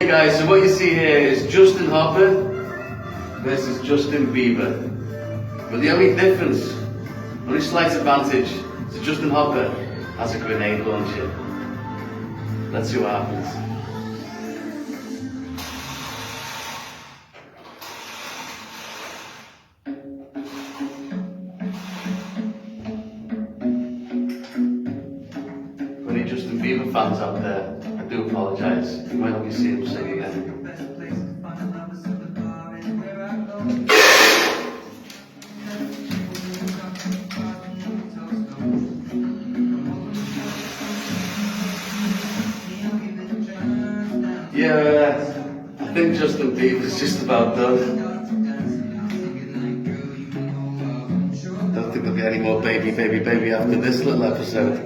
guys, so what you see here is Justin Hopper versus Justin Bieber. But the only difference, only slight advantage, is Justin Hopper has a grenade launcher. Let's see what happens. For any Justin Bieber fans out there, I do apologise. You might not be seeing him sing again. Yeah, I think Justin Bieber's just about done. Don't think there'll be any more baby after this little episode.